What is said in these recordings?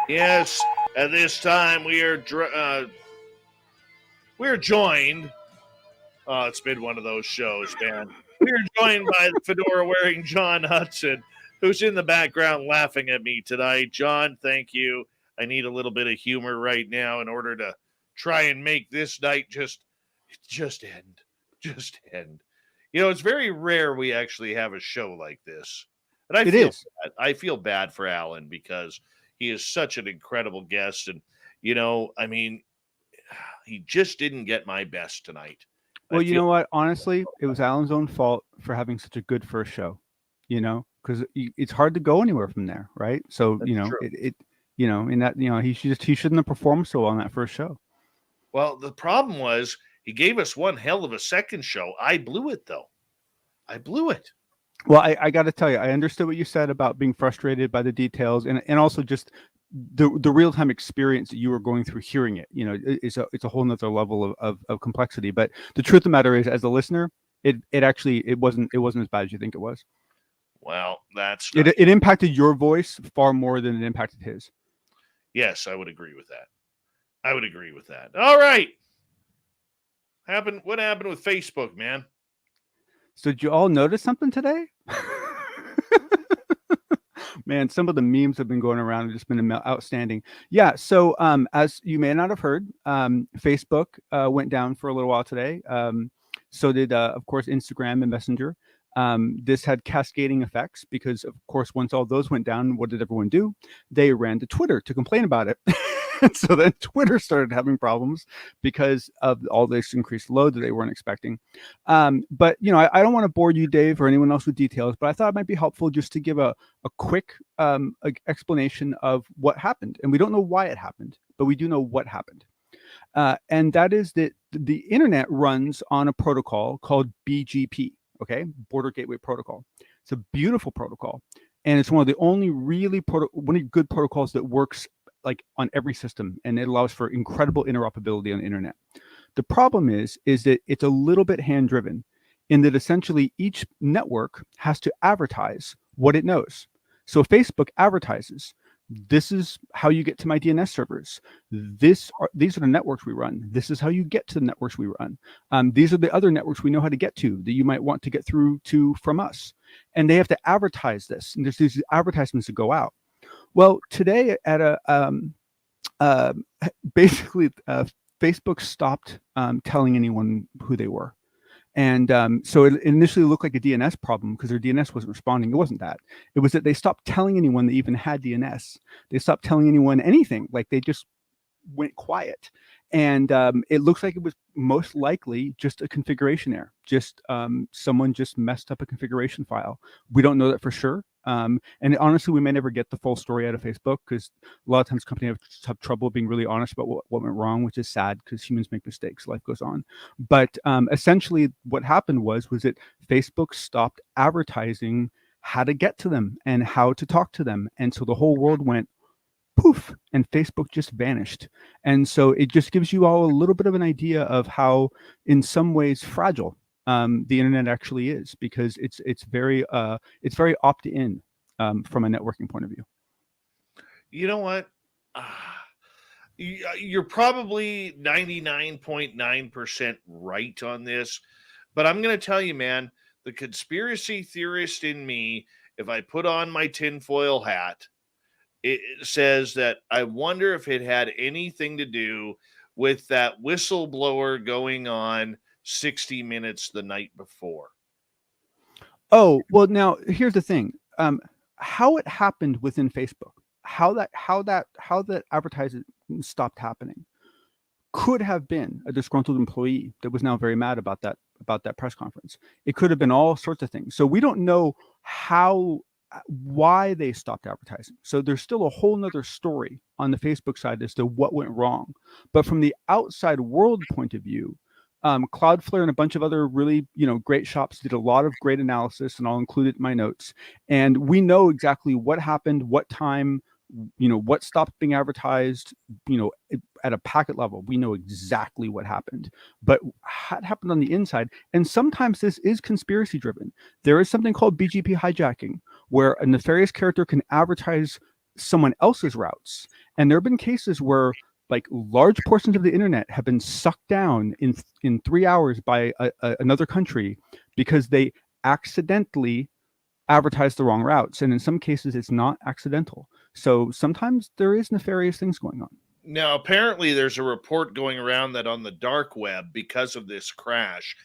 Yes, at this time we are joined. Oh, it's been one of those shows, man. We are joined by the fedora-wearing John Hudson, who's in the background laughing at me tonight. John, thank you. I need a little bit of humor right now in order to try and make this night just end, just end. You know, it's very rare we actually have a show like this, and It is. I feel bad for Alan because he is such an incredible guest, and you know, I mean, he just didn't get my best tonight. I Well, you feel know what? Honestly, it was Alan's own fault for having such a good first show. Because it's hard to go anywhere from there, right? So that's true. in that he shouldn't have performed so well on that first show. Well, the problem was he gave us one hell of a second show. I blew it though. I blew it. Well, I got to tell you, I understood what you said about being frustrated by the details, and also just the real time experience that you were going through hearing it. It's a whole nother level of complexity. But the truth of the matter is, as a listener, it wasn't as bad as you think it was. Well, that's it impacted your voice far more than it impacted his. Yes, I would agree with that. I would agree with that. All right. What happened with Facebook, man? So did you all notice something today? Man, some of the memes have been going around and just been outstanding. Yeah, so as you may not have heard, Facebook went down for a little while today. So did, of course, Instagram and Messenger. This had cascading effects because, of course, once all those went down, what did everyone do? They ran to Twitter to complain about it. So then Twitter started having problems because of all this increased load that they weren't expecting. But, I don't want to bore you, Dave, or anyone else with details, but I thought it might be helpful just to give a quick explanation of what happened. And we don't know why it happened, but we do know what happened. And that is that the internet runs on a protocol called BGP. Okay, Border Gateway Protocol. It's a beautiful protocol, and it's one of the only really good protocols that works like on every system, and it allows for incredible interoperability on the internet. The problem is that it's a little bit hand-driven in that essentially each network has to advertise what it knows. So Facebook advertises, this is how you get to my DNS servers. These are the networks we run. This is how you get to the networks we run. These are the other networks we know how to get to that you might want to get through to from us. And they have to advertise this. And there's these advertisements that go out. Well, today at basically Facebook stopped telling anyone who they were. And so it initially looked like a DNS problem because their DNS wasn't responding. It wasn't that. It was that they stopped telling anyone they even had DNS. They stopped telling anyone anything. Like they just went quiet. And it looks like it was most likely just a configuration error. Just someone just messed up a configuration file. We don't know that for sure. And honestly, we may never get the full story out of Facebook because a lot of times companies have trouble being really honest about what went wrong, which is sad because humans make mistakes. Life goes on. But essentially what happened was that Facebook stopped advertising how to get to them and how to talk to them. And so the whole world went poof, and Facebook just vanished. And so it just gives you all a little bit of an idea of how, in some ways, fragile the internet actually is, because it's very opt-in from a networking point of view. You know what? You're probably 99.9% right on this, but I'm going to tell you, man, the conspiracy theorist in me, if I put on my tinfoil hat, it says that I wonder if it had anything to do with that whistleblower going on 60 Minutes the night before. Oh, well, now here's the thing. How it happened within Facebook, how that advertising stopped happening could have been a disgruntled employee that was now very mad about that press conference. It could have been all sorts of things. So we don't know why they stopped advertising. So there's still a whole nother story on the Facebook side as to what went wrong. But from the outside world point of view, Cloudflare and a bunch of other really, great shops did a lot of great analysis, and I'll include it in my notes. And we know exactly what happened, what time, what stopped being advertised, at a packet level. We know exactly what happened, but what happened on the inside. And sometimes this is conspiracy driven. There is something called BGP hijacking, where a nefarious character can advertise someone else's routes. And there have been cases where like large portions of the internet have been sucked down in 3 hours by another country because they accidentally advertise the wrong routes. And in some cases, it's not accidental. So sometimes there is nefarious things going on. Now, apparently, there's a report going around that on the dark web, because of this crash,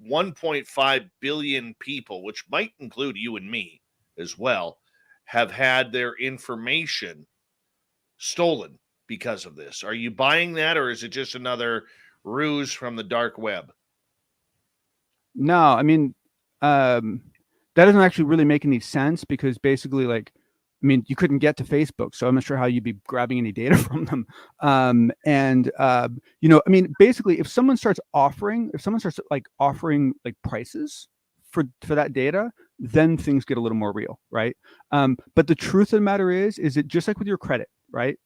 1.5 billion people, which might include you and me as well, have had their information stolen because of this. Are you buying that, or is it just another ruse from the dark web? No, I mean, that doesn't actually really make any sense because basically, like, I mean, you couldn't get to Facebook, so I'm not sure how you'd be grabbing any data from them. You know, I mean, basically, if someone starts offering like prices for that data, then things get a little more real, right? But the truth of the matter is it just like with your credit, right?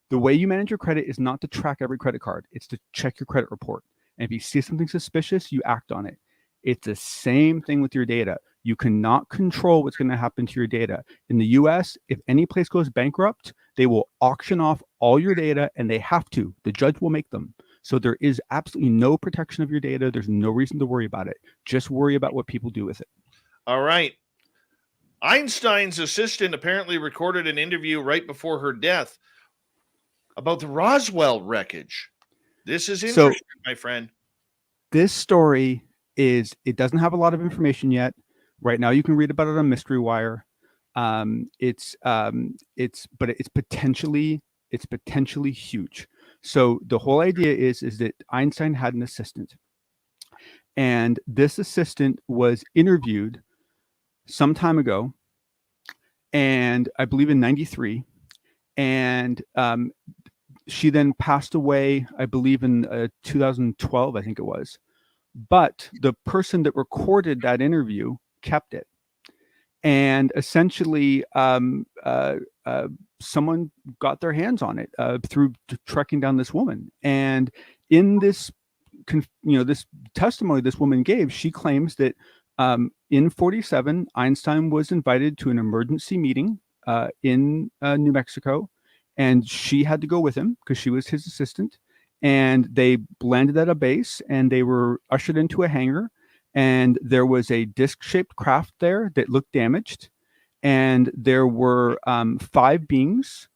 The way you manage your credit is not to track every credit card; it's to check your credit report. And if you see something suspicious, you act on it. It's the same thing with your data. You cannot control what's going to happen to your data. In the US, if any place goes bankrupt, they will auction off all your data, and they have to. The judge will make them. So there is absolutely no protection of your data. There's no reason to worry about it. Just worry about what people do with it. All right. Einstein's assistant apparently recorded an interview right before her death about the Roswell wreckage. This is interesting, my friend. This story it doesn't have a lot of information yet. Right now, you can read about it on Mystery Wire. It's potentially huge. So the whole idea is that Einstein had an assistant, and this assistant was interviewed some time ago, and I believe in '93, and she then passed away, I believe in 2012, I think it was. But the person that recorded that interview kept it. And essentially, someone got their hands on it through tracking down this woman. And in this, this testimony this woman gave, she claims that in '47, Einstein was invited to an emergency meeting in New Mexico, and she had to go with him because she was his assistant. And they landed at a base, and they were ushered into a hangar. And there was a disc-shaped craft there that looked damaged. And there were 5 beings.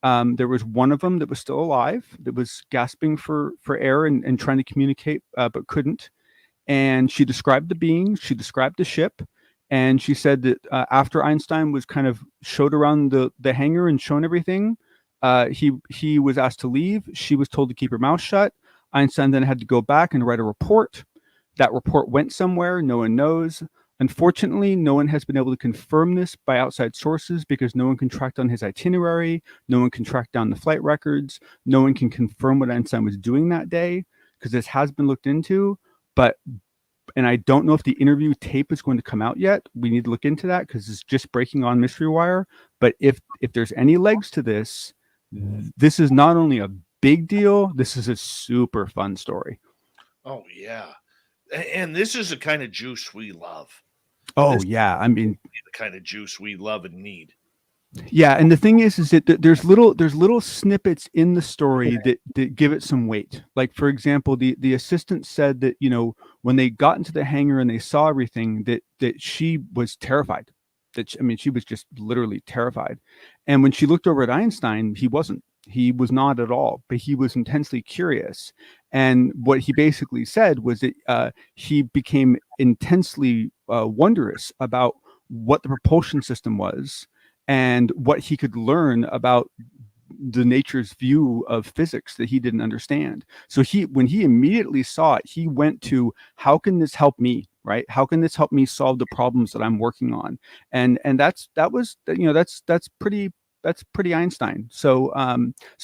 There was one of them that was still alive, that was gasping for air and trying to communicate, but couldn't. And she described the beings. She described the ship. And she said that after Einstein was kind of showed around the hangar and shown everything, he was asked to leave. She was told to keep her mouth shut. Einstein then had to go back and write a report. That report went somewhere. No one knows. Unfortunately, no one has been able to confirm this by outside sources because no one can track down his itinerary. No one can track down the flight records. No one can confirm what Einstein was doing that day because this has been looked into. And I don't know if the interview tape is going to come out yet. We need to look into that because it's just breaking on Mystery Wire. But if there's any legs to this, this is not only a big deal, this is a super fun story. Oh, yeah. And this is the kind of juice we love. Oh, yeah. I mean, the kind of juice we love and need. Yeah, and the thing is that there's little snippets in the story that give it some weight. Like, for example, the assistant said that, when they got into the hangar and they saw everything, that she was terrified. She was just literally terrified. And when she looked over at Einstein, he wasn't. He was not at all, but he was intensely curious. And what he basically said was that he became intensely wondrous about what the propulsion system was and what he could learn about the nature's view of physics that he didn't understand. So when he immediately saw it, he went to, how can this help me? Right? How can this help me solve the problems that I'm working on? And that's pretty Einstein. So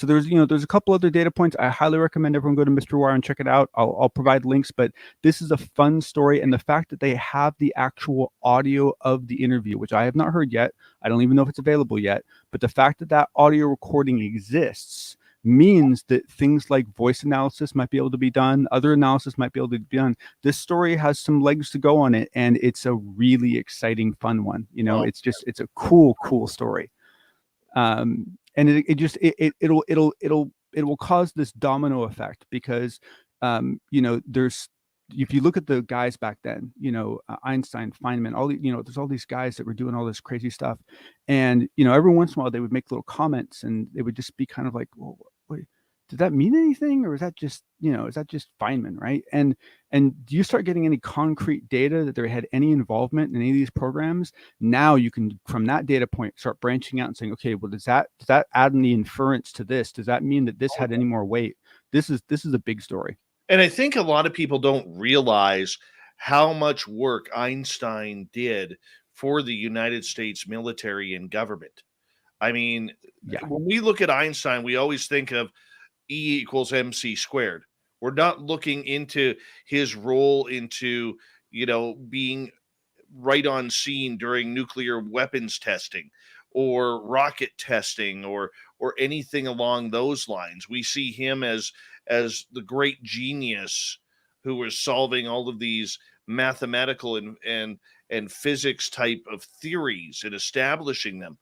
there's a couple other data points. I highly recommend everyone go to Mystery Wire and check it out. I'll provide links, but this is a fun story. And the fact that they have the actual audio of the interview, which I have not heard yet, I don't even know if it's available yet, but the fact that audio recording exists means that things like voice analysis might be able to be done, other analysis might be able to be done. This story has some legs to go on it, and it's a really exciting, fun one. It's a cool story. and it will cause this domino effect because there's, if you look at the guys back then, Einstein, Feynman, there's all these guys that were doing all this crazy stuff, and every once in a while they would make little comments, and they would just be kind of like, well, wait, did that mean anything, or is that just Feynman, right? And do you start getting any concrete data that they had any involvement in any of these programs? Now you can, from that data point, start branching out and saying, okay, well, does that add any inference to this? Does that mean that this had any more weight? This is a big story. And I think a lot of people don't realize how much work Einstein did for the United States military and government. I mean, Yeah. when we look at Einstein, we always think of E equals MC squared. We're not looking into his role into, being right on scene during nuclear weapons testing or rocket testing or anything along those lines. We see him as the great genius who was solving all of these mathematical and physics type of theories and establishing them.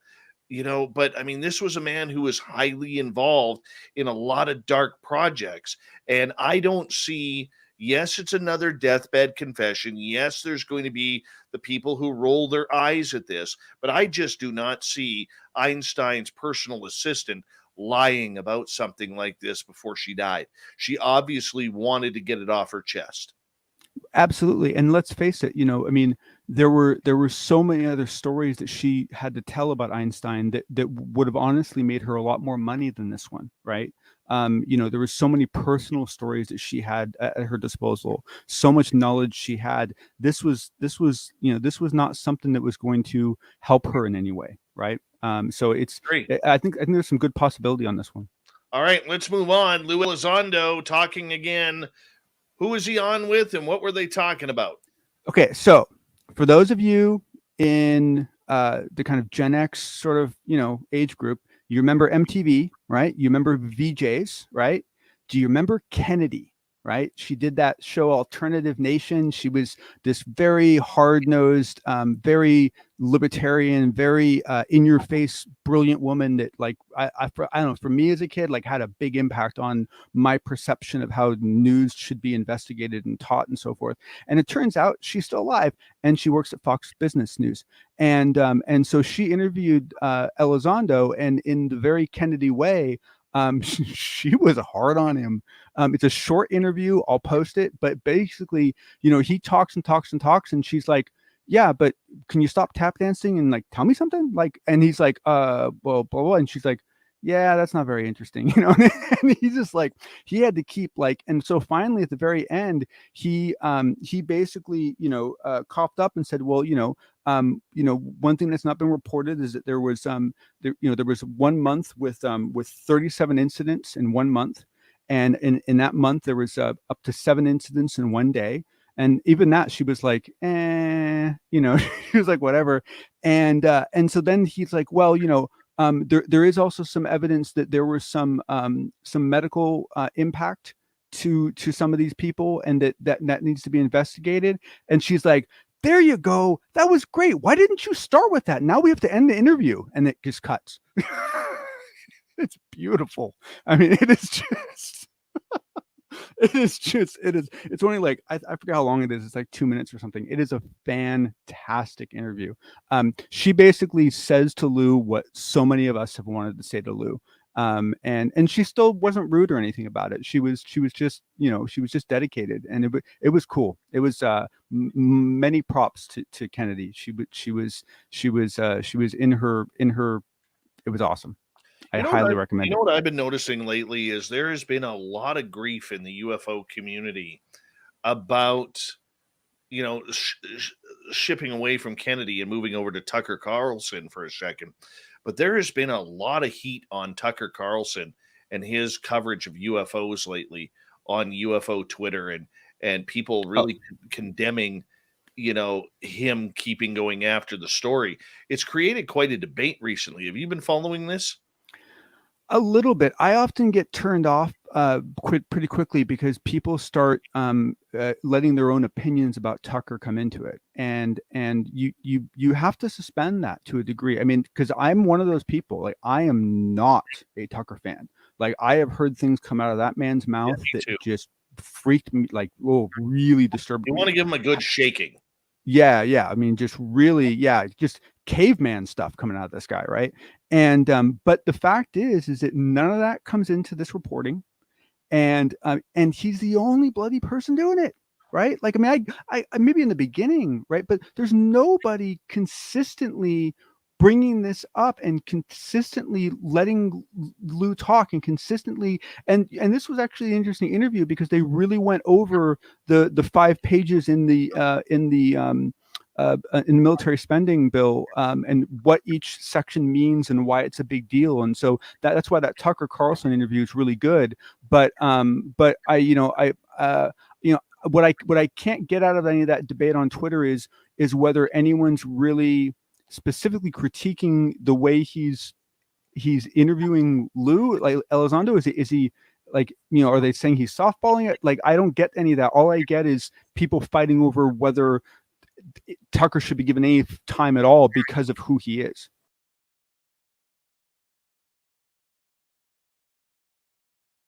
But I mean, this was a man who was highly involved in a lot of dark projects. And I don't see, yes, it's another deathbed confession. Yes, there's going to be the people who roll their eyes at this, but I just do not see Einstein's personal assistant lying about something like this before she died. She obviously wanted to get it off her chest. Absolutely. And let's face it, I mean, there were so many other stories that she had to tell about Einstein that would have honestly made her a lot more money than this one, right? There were so many personal stories that she had at her disposal, so much knowledge she had. This was not something that was going to help her in any way, right? So it's Great. I think there's some good possibility on this one. All right, let's move on. Lou Elizondo talking again. Who is he on with, and what were they talking about? Okay, so for those of you in the kind of Gen X sort of age group, you remember MTV, right? You remember VJs, right? Do you remember Kennedy? Right? She did that show Alternative Nation. She was this very hard-nosed, very libertarian, very in-your-face, brilliant woman that, like, I don't know, for me as a kid, like, had a big impact on my perception of how news should be investigated and taught and so forth. And it turns out she's still alive, and she works at Fox Business News. And so she interviewed Elizondo, and in the very Kennedy way, she was hard on him. It's a short interview. I'll post it, but basically, he talks and talks and talks, and she's like, "Yeah, but can you stop tap dancing and like tell me something?" Like, and he's like, well, blah, blah, and she's like, "Yeah, that's not very interesting," And he's just like, he had to keep like, and so finally at the very end, he basically, coughed up and said, "Well, one thing that's not been reported is that there was there was 1 month with 37 incidents in 1 month, and in that month there was up to 7 incidents in 1 day." And even that, she was like, she was like, whatever. And so then he's like, well, there is also some evidence that there was some medical impact to some of these people, and that needs to be investigated. And she's like, there you go. That was great. Why didn't you start with that? Now we have to end the interview. And it just cuts. It's beautiful. I mean, it is just, it's only like, I forget how long it is. It's like 2 minutes or something. It is a fantastic interview. She basically says to Lou what so many of us have wanted to say to Lou. And she still wasn't rude or anything about it. She was just, she was just dedicated, and it was cool. It was many props to Kennedy. She was in her. It was awesome. I highly recommend it. You know what I've been noticing lately is there has been a lot of grief in the UFO community about, shipping away from Kennedy and moving over to Tucker Carlson for a second. But there has been a lot of heat on Tucker Carlson and his coverage of UFOs lately on UFO Twitter, and people really condemning, him keeping going after the story. It's created quite a debate recently. Have you been following this? A little bit. I often get turned off pretty quickly, because people start letting their own opinions about Tucker come into it, and you have to suspend that to a degree. I mean, because I'm one of those people. Like, I am not a Tucker fan. Like, I have heard things come out of that man's mouth that too. just freaked me, like, really disturbed You me. want to give him a good shaking. Yeah. I mean, just really, just caveman stuff coming out of this guy, right? And but the fact is that none of that comes into this reporting, and he's the only bloody person doing it, right? Like, I mean, I maybe in the beginning, right, but there's nobody consistently bringing this up and consistently letting Lou talk, and consistently, and this was actually an interesting interview, because they really went over the 5 pages in the military spending bill, and what each section means and why it's a big deal. And so that's why that Tucker Carlson interview is really good. But I, what I can't get out of any of that debate on Twitter is whether anyone's really specifically critiquing the way he's interviewing Lou, like Elizondo. Is he like, are they saying he's softballing it? Like, I don't get any of that. All I get is people fighting over whether Tucker should be given any time at all because of who he is.